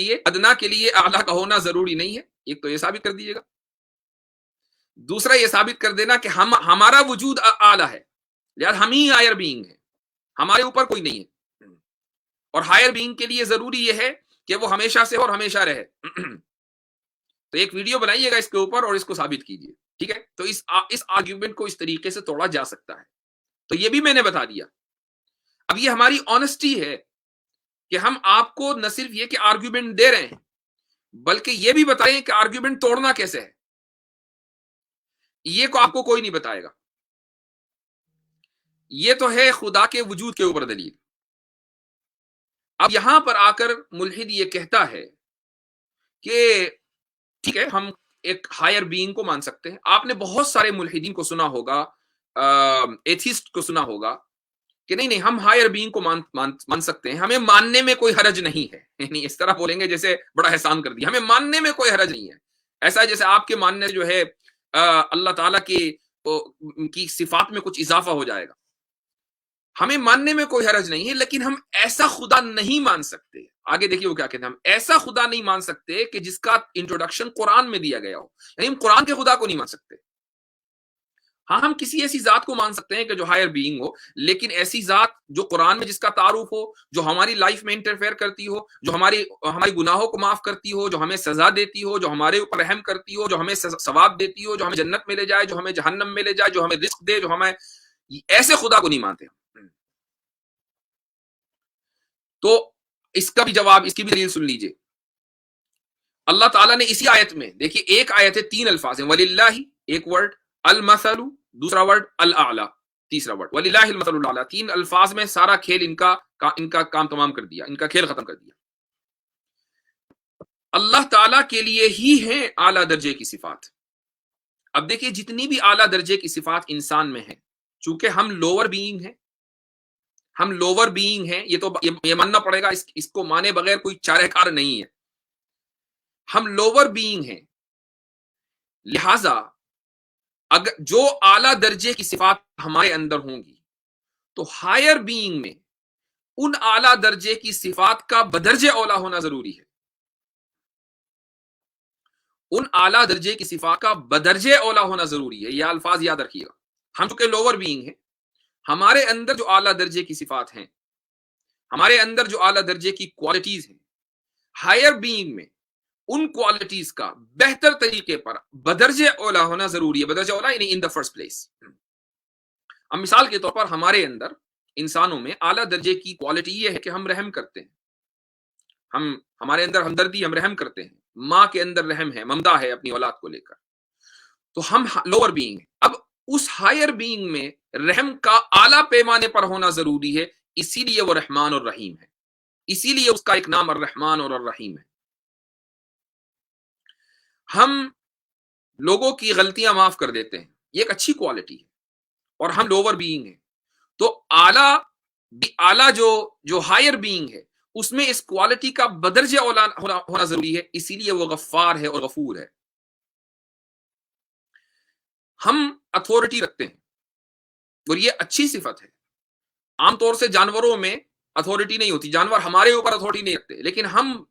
لیے اعلیٰ کا ہونا ضروری نہیں ہے، ایک تو یہ ثابت کر دیجئے گا۔ دوسرا یہ ثابت کر دینا کہ ہمارا وجود اعلیٰ ہے، لہذا ہم ہی ہائر بینگ ہیں، ہمارے اوپر کوئی نہیں ہے، اور ہائر بینگ کے لیے ضروری یہ ہے کہ وہ ہمیشہ سے اور ہمیشہ رہے۔ تو ایک ویڈیو بنائیے گا اس کے اوپر اور اس کو ثابت کیجئے، ٹھیک ہے؟ تو اس آرگیومنٹ کو اس طریقے سے توڑا جا سکتا ہے۔ تو یہ بھی میں نے بتا دیا۔ اب یہ ہماری آنےسٹی ہے کہ ہم آپ کو نہ صرف یہ کہ آرگیومنٹ دے رہے ہیں، بلکہ یہ بھی بتائیں کہ آرگیومنٹ توڑنا کیسے ہے۔ یہ کو آپ کو کوئی نہیں بتائے گا، یہ تو ہے خدا کے وجود کے اوپر دلیل۔ اب یہاں پر آ کر ملحد یہ کہتا ہے کہ ٹھیک ہے، ہم ایک ہائر بینگ کو مان سکتے ہیں۔ آپ نے بہت سارے ملحدین کو سنا ہوگا، ایتھیسٹ کو سنا ہوگا کہ نہیں ہم ہائر بینگ کو مان سکتے ہیں، ہمیں ماننے میں کوئی حرج نہیں ہے، یعنی اس طرح بولیں گے جیسے بڑا احسان کر دیا، ہمیں ماننے میں کوئی حرج نہیں ہے۔ ایسا جیسے آپ کے ماننے جو ہے اللہ تعالیٰ کی صفات میں کچھ اضافہ ہو جائے گا، ہمیں ماننے میں کوئی حرج نہیں ہے، لیکن ہم ایسا خدا نہیں مان سکتے۔ آگے دیکھیے وہ کیا کہتے ہیں، ہم ایسا خدا نہیں مان سکتے کہ جس کا انٹروڈکشن قرآن میں دیا گیا ہو، یعنی ہم قرآن کے خدا کو نہیں مان سکتے۔ ہاں، ہم کسی ایسی ذات کو مان سکتے ہیں کہ جو ہائر بینگ ہو، لیکن ایسی ذات جو قرآن میں جس کا تعارف ہو، جو ہماری لائف میں انٹرفیئر کرتی ہو، جو ہماری گناہوں کو معاف کرتی ہو، جو ہمیں سزا دیتی ہو، جو ہمارے اوپر رحم کرتی ہو، جو ہمیں ثواب دیتی ہو، جو ہمیں جنت میں لے جائے، جو ہمیں جہنم میں لے جائے، جو ہمیں رزق دے، جو ہمیں، ایسے خدا کو نہیں مانتے۔ تو اس کا بھی جواب، اس کی بھی دلیل سن لیجئے۔ اللہ تعالیٰ نے اسی آیت میں، دیکھیے ایک آیت ہے، 3 الفاظ ہیں، وَلِلَّهِ ایک ورڈ، المثل دوسرا ورڈ، الاعلی تیسرا ورڈ، وَلِلَّهِ المثل الاعلی، 3 الفاظ میں سارا کھیل ان کا کام تمام کر دیا، ان کا کھیل ختم کر دیا۔ اللہ تعالیٰ کے لیے ہی ہیں اعلیٰ درجے کی صفات۔ اب دیکھیے جتنی بھی اعلیٰ درجے کی صفات انسان میں ہیں، چونکہ ہم لوور بینگ ہیں، یہ تو یہ ماننا پڑے گا، اس کو مانے بغیر کوئی چارہ کار نہیں ہے۔ ہم لوور بینگ ہیں، لہذا اگر جو اعلیٰ درجے کی صفات ہمارے اندر ہوں گی تو ہائر بینگ میں ان اعلیٰ درجے کی صفات کا بدرجے اولا ہونا ضروری ہے۔ ان اعلیٰ درجے کی صفات کا بدرجے اولا ہونا ضروری ہے، یہ الفاظ یاد رکھیے گا۔ ہم چونکہ لوور بینگ ہیں ہمارے اندر جو اعلیٰ درجے کی صفات ہیں، ہمارے اندر جو اعلیٰ درجے کی کوالٹیز ہیں، ہائر بینگ میں ان کوالٹیز کا بہتر طریقے پر بدرجہ اولا ہونا ضروری ہے. بدرجہ اولا یعنی ان دا فرسٹ پلیس. اب مثال کے طور پر ہمارے اندر انسانوں میں اعلیٰ درجے کی کوالٹی یہ ہے کہ ہم رحم کرتے ہیں. ہمارے اندر ہمدردی، ہم رحم کرتے ہیں. ماں کے اندر رحم ہے، ممتا ہے اپنی اولاد کو لے کر. تو ہم لوور بینگ ہیں. اب اس ہائر بینگ میں رحم کا اعلیٰ پیمانے پر ہونا ضروری ہے، اسی لیے وہ رحمان اور رحیم ہے. اسی لیے اس کا ایک نام الرحمان اور الرحیم ہے. ہم لوگوں کی غلطیاں معاف کر دیتے ہیں، یہ ایک اچھی کوالٹی ہے. اور ہم لوور بینگ ہیں، تو اعلیٰ جو ہائر بینگ ہے اس میں اس کوالٹی کا بدرجہ اولا ہونا ضروری ہے، اسی لیے وہ غفار ہے اور غفور ہے. ہم اتھارٹی رکھتے ہیں اور یہ اچھی صفت ہے. عام طور سے جانوروں میں اتھارٹی نہیں ہوتی، جانور ہمارے اوپر اتھارٹی نہیں رکھتے، لیکن ہم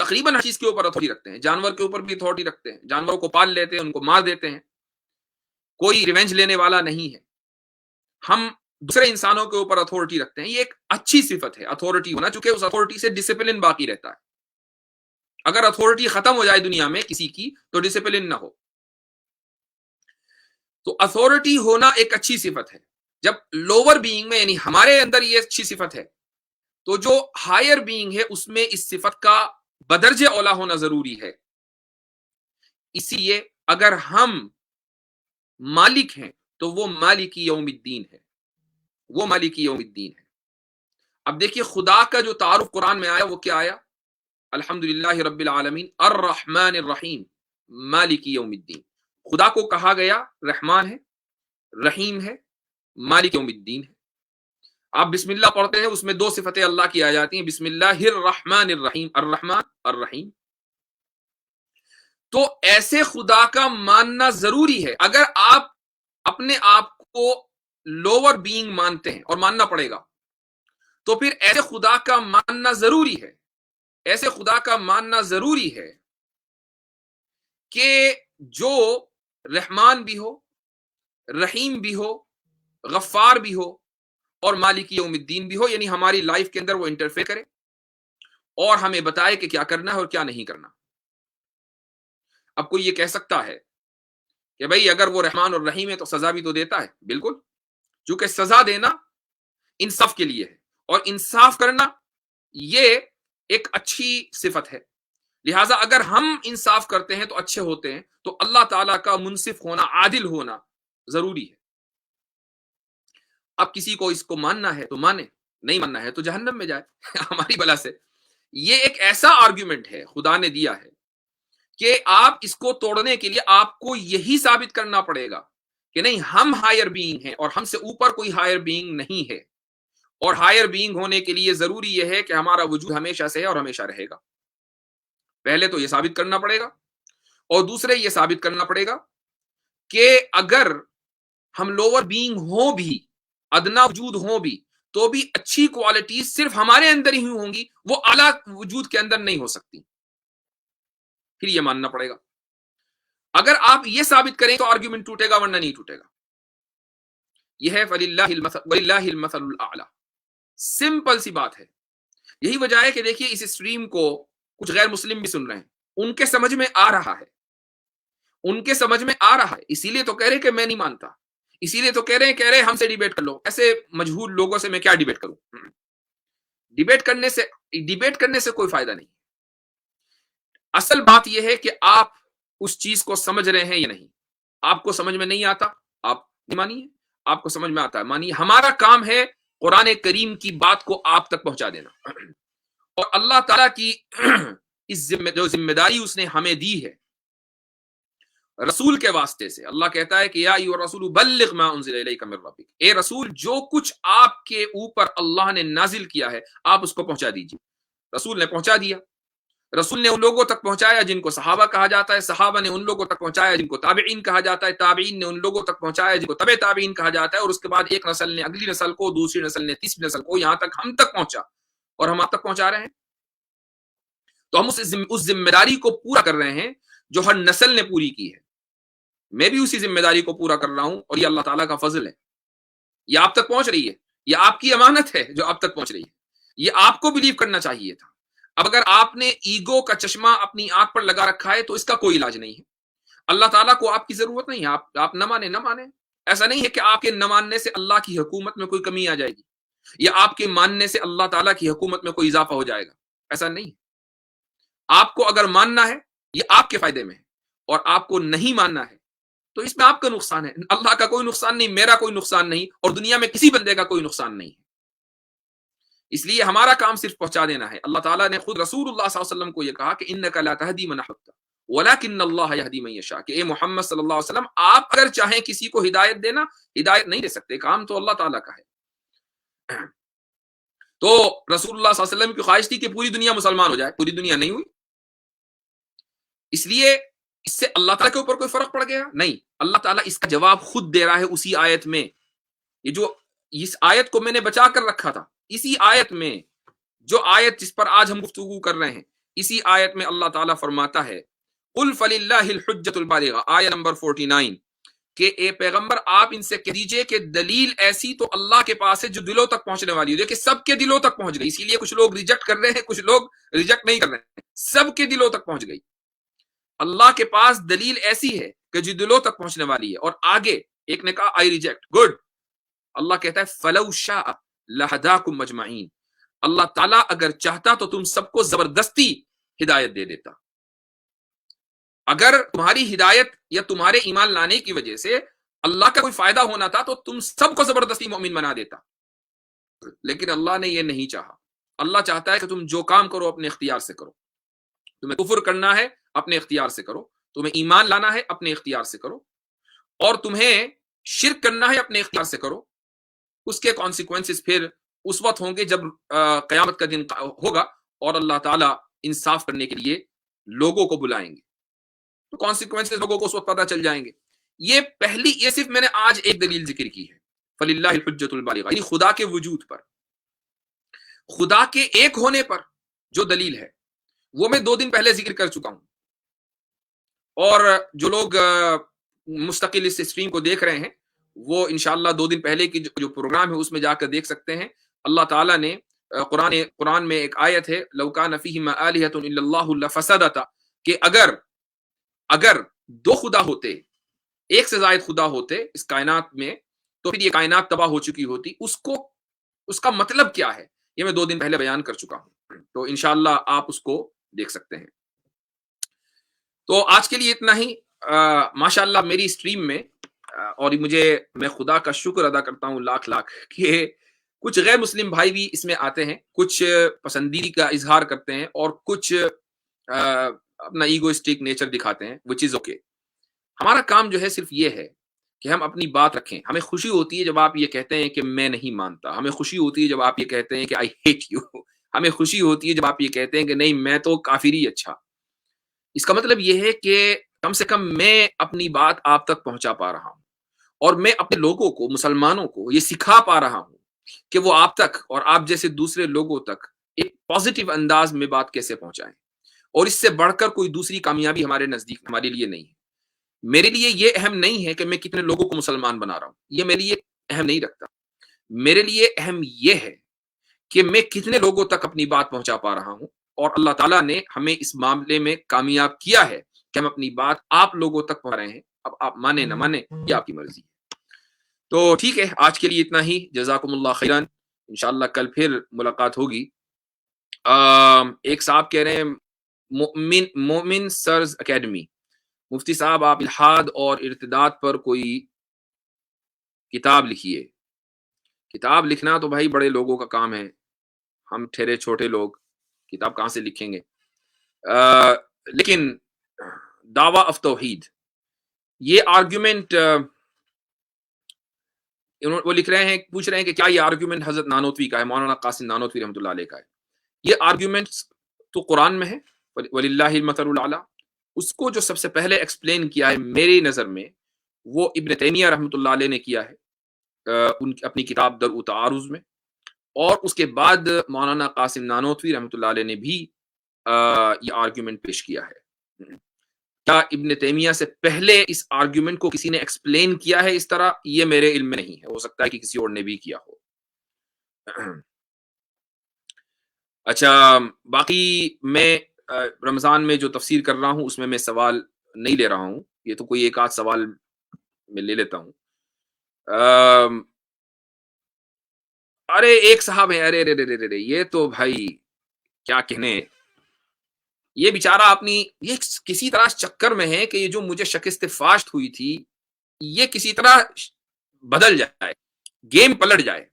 تقریباً ہر چیز کے اوپر اتھارٹی رکھتے ہیں. جانور کے اوپر بھی اتھارٹی رکھتے ہیں، جانوروں کو پال لیتے ہیں، ان کو مار دیتے ہیں. کوئی ریونج لینے والا نہیں ہے. ہم دوسرے انسانوں کے اوپر اتھارٹی رکھتے ہیں، یہ ایک اچھی صفت ہے اتھارٹی ہونا، چونکہ اس اتھارٹی سے ڈسپلن باقی رہتا ہے. اگر اتھارٹی ختم ہو جائے دنیا میں کسی کی تو ڈسپلن نہ ہو. تو اتھارٹی ہونا ایک اچھی صفت ہے. جب لوور بینگ میں یعنی ہمارے اندر یہ اچھی صفت ہے، تو جو ہائر بینگ ہے اس میں اس صفت کا بدرجہ اولا ہونا ضروری ہے. اسی لیے اگر ہم مالک ہیں تو وہ مالک یوم الدین ہے، وہ مالک یوم الدین ہے. اب دیکھیے خدا کا جو تعارف قرآن میں آیا وہ کیا آیا؟ الحمدللہ رب العالمین الرحمن الرحیم مالک یوم الدین. خدا کو کہا گیا رحمان ہے، رحیم ہے، مالک یوم الدین ہے. آپ بسم اللہ پڑھتے ہیں، اس میں دو صفتیں اللہ کی آ جاتی ہیں، بسم اللہ الرحمن الرحیم، الرحمن الرحیم. تو ایسے خدا کا ماننا ضروری ہے. اگر آپ اپنے آپ کو لوور بینگ مانتے ہیں، اور ماننا پڑے گا، تو پھر ایسے خدا کا ماننا ضروری ہے، ایسے خدا کا ماننا ضروری ہے کہ جو رحمان بھی ہو، رحیم بھی ہو، غفار بھی ہو اور مالک یوم الدین بھی ہو، یعنی ہماری لائف کے اندر وہ انٹرفیئر کرے اور ہمیں بتائے کہ کیا کرنا ہے اور کیا نہیں کرنا. اب کوئی یہ کہہ سکتا ہے کہ بھئی اگر وہ رحمان اور رحیم ہے تو سزا بھی تو دیتا ہے. بالکل، چونکہ سزا دینا انصاف کے لیے ہے اور انصاف کرنا یہ ایک اچھی صفت ہے. لہٰذا اگر ہم انصاف کرتے ہیں تو اچھے ہوتے ہیں، تو اللہ تعالیٰ کا منصف ہونا، عادل ہونا ضروری ہے. اب کسی کو اس کو ماننا ہے تو مانے، نہیں ماننا ہے تو جہنم میں جائے ہماری بلا سے. یہ ایک ایسا آرگیومنٹ ہے خدا نے دیا ہے کہ آپ اس کو توڑنے کے لیے آپ کو یہی ثابت کرنا پڑے گا کہ نہیں، ہم ہائر بینگ ہیں اور ہم سے اوپر کوئی ہائر بینگ نہیں ہے. اور ہائر بینگ ہونے کے لیے ضروری یہ ہے کہ ہمارا وجود ہمیشہ سے ہے اور ہمیشہ رہے گا. پہلے تو یہ ثابت کرنا پڑے گا، اور دوسرے یہ ثابت کرنا پڑے گا کہ اگر ہم لوور بینگ ہوں بھی، ادنا وجود ہوں بھی، تو بھی اچھی کوالٹیز صرف ہمارے اندر ہی ہوں گی، وہ اعلیٰ وجود کے اندر نہیں ہو سکتی. پھر یہ ماننا پڑے گا. اگر آپ یہ ثابت کریں تو آرگیومنٹ ٹوٹے گا، ورنہ نہیں ٹوٹے گا. یہ ہے وَلِلَّهِ الْمَثَلُ الْأَعْلَى. سمپل سی بات ہے. یہی وجہ ہے کہ دیکھیے اس اسٹریم کو کچھ غیر مسلم بھی سن رہے ہیں، ان کے سمجھ میں آ رہا ہے، ان کے سمجھ میں آ رہا ہے. اسی لیے تو کہہ رہے کہ میں نہیں مانتا، اسی لیے تو کہہ رہے ہم سے ڈیبیٹ کر لو. ایسے مجہول لوگوں سے میں کیا ڈیبیٹ کروں؟ ڈیبیٹ کرنے سے کوئی فائدہ نہیں. اصل بات یہ ہے کہ آپ اس چیز کو سمجھ رہے ہیں یا نہیں. آپ کو سمجھ میں نہیں آتا آپ نہیں مانیے، آپ کو سمجھ میں آتا ہے مانیے. ہمارا کام ہے قرآن کریم کی بات کو آپ تک پہنچا دینا، اور اللہ تعالیٰ کی اس جو ذمہ داری اس نے ہمیں دی ہے رسول کے واسطے سے. اللہ کہتا ہے کہ یا ایھا الرسول بلغ ما انزل الیک من ربک، اے رسول جو کچھ آپ کے اوپر اللہ نے نازل کیا ہے آپ اس کو پہنچا دیجیے. رسول نے پہنچا دیا. رسول نے ان لوگوں تک پہنچایا جن کو صحابہ کہا جاتا ہے، صحابہ نے ان لوگوں تک پہنچایا جن کو تابعین کہا جاتا ہے، تابعین نے ان لوگوں تک پہنچایا جن کو تبع تابعین کہا جاتا ہے، اور اس کے بعد ایک نسل نے اگلی نسل کو، دوسری نسل نے تیسری نسل کو، یہاں تک ہم تک پہنچا اور ہم آپ تک پہنچا رہے ہیں. تو ہم اس ذمہ داری کو پورا کر رہے ہیں جو ہر نسل نے پوری کی ہے. میں بھی اسی ذمہ داری کو پورا کر رہا ہوں اور یہ اللہ تعالیٰ کا فضل ہے. یہ آپ تک پہنچ رہی ہے، یہ آپ کی امانت ہے جو آپ تک پہنچ رہی ہے، یہ آپ کو بلیو کرنا چاہیے تھا۔ اب اگر آپ نے ایگو کا چشمہ اپنی آنکھ پر لگا رکھا ہے تو اس کا کوئی علاج نہیں ہے۔ اللہ تعالیٰ کو آپ کی ضرورت نہیں ہے، آپ نہ مانیں نہ مانیں، ایسا نہیں ہے کہ آپ کے نہ ماننے سے اللہ کی حکومت میں کوئی کمی آ جائے گی، یا آپ کے ماننے سے اللہ تعالیٰ کی حکومت میں کوئی اضافہ ہو جائے گا، ایسا نہیں ہے۔ آپ کو اگر ماننا ہے یہ آپ کے فائدے میں ہے، اور آپ کو نہیں ماننا ہے تو اس میں آپ کا نقصان ہے۔ اللہ کا کوئی نقصان نہیں، میرا کوئی نقصان نہیں، اور دنیا میں کسی بندے کا کوئی نقصان نہیں ہے۔ اس لیے ہمارا کام صرف پہنچا دینا ہے۔ اللہ تعالیٰ نے خود رسول اللہ صلی اللہ علیہ وسلم کو یہ کہا کہ انک لا تہدی من احببت ولکن اللہ یہدی من یشاء، کہ اے محمد صلی اللہ علیہ وسلم آپ اگر چاہیں کسی کو ہدایت دینا، ہدایت نہیں دے سکتے، کام تو اللہ تعالیٰ کا ہے۔ تو رسول اللہ صلی اللہ علیہ وسلم کی خواہش تھی کہ پوری دنیا مسلمان ہو جائے، پوری دنیا نہیں ہوئی، اس لیے اس سے اللہ تعالیٰ کے اوپر کوئی فرق پڑ گیا؟ نہیں، اللہ تعالیٰ اس کا جواب خود دے رہا ہے اسی آیت میں۔ یہ جو اس آیت کو میں نے بچا کر رکھا تھا، اسی آیت میں، جو آیت جس پر آج ہم گفتگو کر رہے ہیں، اسی آیت میں اللہ تعالیٰ فرماتا ہے قل فللہ الحجۃ البالغہ، آیت نمبر 49، کہ اے پیغمبر آپ ان سے کہہ دیجئے کہ دلیل ایسی تو اللہ کے پاس ہے جو دلوں تک پہنچنے والی ہے۔ دیکھیں سب کے دلوں تک پہنچ گئی، اسی لیے کچھ لوگ ریجیکٹ کر رہے ہیں، کچھ لوگ ریجیکٹ نہیں کر رہے ہیں، سب کے دلوں تک پہنچ گئی۔ اللہ کے پاس دلیل ایسی ہے کہ جو دلوں تک پہنچنے والی ہے۔ اور آگے ایک نے کہا آئی ریجیکٹ، گڈ، اللہ کہتا ہے فلو شاء لہداکم مجمعین، اللہ تعالیٰ اگر چاہتا تو تم سب کو زبردستی ہدایت دے دیتا۔ اگر تمہاری ہدایت یا تمہارے ایمان لانے کی وجہ سے اللہ کا کوئی فائدہ ہونا تھا تو تم سب کو زبردستی مومن بنا دیتا، لیکن اللہ نے یہ نہیں چاہا۔ اللہ چاہتا ہے کہ تم جو کام کرو اپنے اختیار سے کرو، تمہیں کفر کرنا ہے اپنے اختیار سے کرو، تمہیں ایمان لانا ہے اپنے اختیار سے کرو، اور تمہیں شرک کرنا ہے اپنے اختیار سے کرو۔ اس کے کانسیکوینسز پھر اس وقت ہوں گے جب قیامت کا دن ہوگا اور اللہ تعالیٰ انصاف کرنے کے لیے لوگوں کو بلائیں گے، تو کانسیکوینسز لوگوں کو اس وقت پتہ چل جائیں گے۔ یہ صرف میں نے آج ایک دلیل ذکر کی ہے، فللہ الحجۃ البالغہ، یعنی خدا کے وجود پر، خدا کے ایک ہونے پر جو دلیل ہے وہ میں 2 دن پہلے ذکر کر چکا ہوں، اور جو لوگ مستقل اس اسٹریم کو دیکھ رہے ہیں وہ انشاءاللہ 2 دن پہلے کی جو پروگرام ہے اس میں جا کر دیکھ سکتے ہیں۔ اللہ تعالیٰ نے قرآن میں ایک آیت ہے لو کان فیہما آلہۃ الا اللہ لفسدتا، کہ اگر 2 خدا ہوتے، ایک سے زائد خدا ہوتے اس کائنات میں، تو پھر یہ کائنات تباہ ہو چکی ہوتی۔ اس کا مطلب کیا ہے یہ میں 2 دن پہلے بیان کر چکا ہوں، تو انشاءاللہ آپ اس کو دیکھ سکتے ہیں۔ تو آج کے لیے اتنا ہی۔ ماشاءاللہ میری اسٹریم میں، اور میں خدا کا شکر ادا کرتا ہوں لاکھ کہ کچھ غیر مسلم بھائی بھی اس میں آتے ہیں، کچھ پسندیدگی کا اظہار کرتے ہیں اور کچھ اپنا ایگوئسٹک نیچر دکھاتے ہیں، which is okay۔ ہمارا کام جو ہے صرف یہ ہے کہ ہم اپنی بات رکھیں۔ ہمیں خوشی ہوتی ہے جب آپ یہ کہتے ہیں کہ میں نہیں مانتا، ہمیں خوشی ہوتی ہے جب آپ یہ کہتے ہیں کہ I hate you، ہمیں خوشی ہوتی ہے جب آپ یہ کہتے ہیں کہ نہیں میں تو کافر ہی اچھا۔ اس کا مطلب یہ ہے کہ کم سے کم میں اپنی بات آپ تک پہنچا پا رہا ہوں، اور میں اپنے لوگوں کو، مسلمانوں کو یہ سکھا پا رہا ہوں کہ وہ آپ تک اور آپ جیسے دوسرے لوگوں تک ایک پازیٹیو انداز میں بات کیسے پہنچائیں، اور اس سے بڑھ کر کوئی دوسری کامیابی ہمارے نزدیک ہمارے لیے نہیں ہے۔ میرے لیے یہ اہم نہیں ہے کہ میں کتنے لوگوں کو مسلمان بنا رہا ہوں، یہ میرے لیے اہم نہیں رکھتا۔ میرے لیے اہم یہ ہے کہ میں کتنے لوگوں تک اپنی بات پہنچا پا رہا ہوں، اور اللہ تعالیٰ نے ہمیں اس معاملے میں کامیاب کیا ہے کہ ہم اپنی بات آپ لوگوں تک پہنچا رہے ہیں۔ اب آپ مانیں نہ مانیں یہ آپ کی مرضی ہے۔ تو ٹھیک ہے، آج کے لیے اتنا ہی۔ جزاکم اللہ خیران، انشاءاللہ کل پھر ملاقات ہوگی۔ ایک صاحب کہہ رہے ہیں مومن سرز اکیڈمی، مفتی صاحب آپ الحاد اور ارتداد پر کوئی کتاب لکھیے۔ کتاب لکھنا تو بھائی بڑے لوگوں کا کام ہے، ہم ٹھہرے چھوٹے لوگ کتاب کہاں سے لکھیں گے؟ لیکن دعویٰ آف توحید، یہ آرگیومنٹ وہ لکھ رہے ہیں، پوچھ رہے ہیں کہ کیا یہ آرگیومنٹ حضرت نانوتوی کا ہے، مولانا قاسم نانوتوی رحمۃ اللہ علیہ کا ہے؟ یہ آرگیومنٹ تو قرآن میں ہے، وللہ المثل الاعلیٰ۔ اس کو جو سب سے پہلے ایکسپلین کیا ہے میری نظر میں وہ ابن تیمیہ رحمۃ اللہ علیہ نے کیا ہے اپنی کتاب درء تعارض میں، اور اس کے بعد مولانا قاسم نانوتوی رحمۃ اللہ علیہ نے بھی یہ آرگیومنٹ پیش کیا ہے۔ کیا ابن تیمیہ سے پہلے اس آرگیومنٹ کو کسی نے ایکسپلین کیا ہے اس طرح؟ یہ میرے علم میں نہیں ہے، ہو سکتا ہے کہ کسی اور نے بھی کیا ہو۔ اچھا، باقی میں رمضان میں جو تفسیر کر رہا ہوں اس میں سوال نہیں لے رہا ہوں، یہ تو کوئی ایک آدھ سوال میں لے لیتا ہوں۔ ارے ایک صاحب ہے، ارے رے یہ تو بھائی کیا کہنے، یہ بیچارہ اپنی یہ کسی طرح چکر میں ہے کہ یہ جو مجھے شکست فاشت ہوئی تھی یہ کسی طرح بدل جائے، گیم پلٹ جائے۔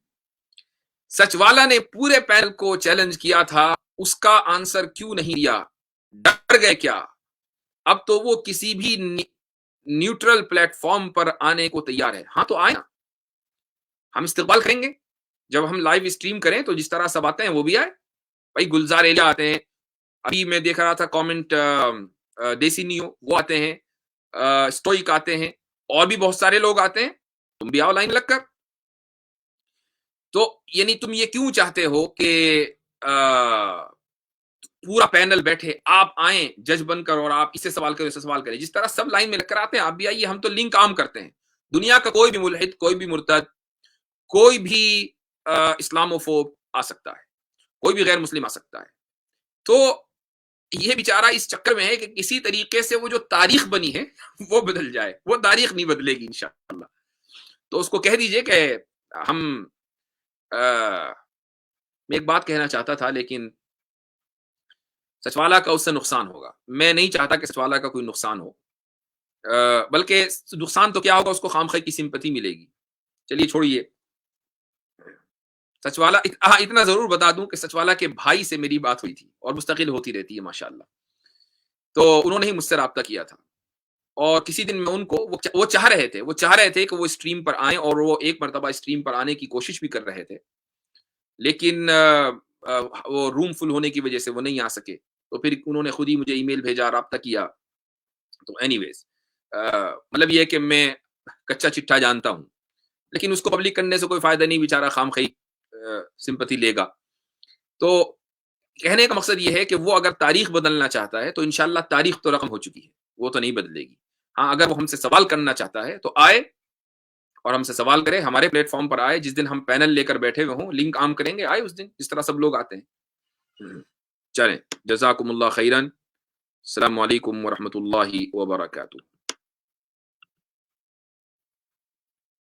سچ والا نے پورے پینل کو چیلنج کیا تھا، اس کا آنسر کیوں نہیں دیا؟ ڈر گئے کیا؟ اب تو وہ کسی بھی نیوٹرل پلیٹ فارم پر آنے کو تیار ہے۔ ہاں تو آئے نا، ہم استقبال کریں گے جب ہم لائیو اسٹریم کریں تو جس طرح سب آتے ہیں وہ بھی آئے۔ بھائی گلزار ایلیا آتے ہیں، ابھی میں دیکھ رہا تھا کامنٹ دیسی نیو وہ آتے ہیں، اسٹوئک آتے ہیں، اور بھی بہت سارے لوگ آتے ہیں، تم بھی آؤ لائن لگ کر۔ تو یعنی تم یہ کیوں چاہتے ہو کہ پورا پینل بیٹھے، آپ آئیں جج بن کر اور آپ اسے سوال کریں، اسے سوال کریں، جس طرح سب لائن میں لگ کر آتے ہیں آپ بھی آئیے، ہم تو لنک عام کرتے ہیں۔ دنیا کا کوئی بھی ملحد، کوئی بھی مرتد، کوئی بھی اسلاموفوب آ سکتا ہے، کوئی بھی غیر مسلم آ سکتا ہے۔ تو یہ بیچارہ اس چکر میں ہے کہ کسی طریقے سے وہ جو تاریخ بنی ہے وہ بدل جائے، وہ تاریخ نہیں بدلے گی انشاءاللہ۔ تو اس کو کہہ دیجئے کہ ہم میں ایک بات کہنا چاہتا تھا لیکن سچوالا کا اس سے نقصان ہوگا، میں نہیں چاہتا کہ سچوالا کا کوئی نقصان ہو، بلکہ نقصان تو کیا ہوگا، اس کو خام خواہ کی سمپتی ملے گی۔ چلیے چھوڑیے سچوالا، اتنا ضرور بتا دوں کہ سچوالا کے بھائی سے میری بات ہوئی تھی اور مستقل ہوتی رہتی ہے ماشاءاللہ، تو انہوں نے ہی مجھ سے رابطہ کیا تھا، اور کسی دن میں ان کو وہ چاہ رہے تھے کہ وہ اسٹریم پر آئیں، اور وہ ایک مرتبہ اسٹریم پر آنے کی کوشش بھی کر رہے تھے، لیکن وہ روم فل ہونے کی وجہ سے وہ نہیں آ سکے، تو پھر انہوں نے خود ہی مجھے ای میل بھیجا، رابطہ کیا۔ تو اینی ویز مطلب یہ کہ میں کچا چٹھا جانتا ہوں، لیکن اس کو پبلک کرنے سے کوئی فائدہ نہیں، بیچارہ خام خواہ سمپتی لے گا۔ تو کہنے کا مقصد یہ ہے کہ وہ اگر تاریخ بدلنا چاہتا ہے تو انشاءاللہ تاریخ تو رقم ہو چکی ہے، وہ تو نہیں بدلے گی۔ ہاں اگر وہ ہم سے سوال کرنا چاہتا ہے تو آئے اور ہم سے سوال کرے، ہمارے پلیٹ فارم پر آئے، جس دن ہم پینل لے کر بیٹھے ہوئے ہوں، لنک عام کریں گے، آئے اس دن جس طرح سب لوگ آتے ہیں۔ چلیں، جزاکم اللہ خیرن، السلام علیکم ورحمۃ اللہ وبرکاتہ۔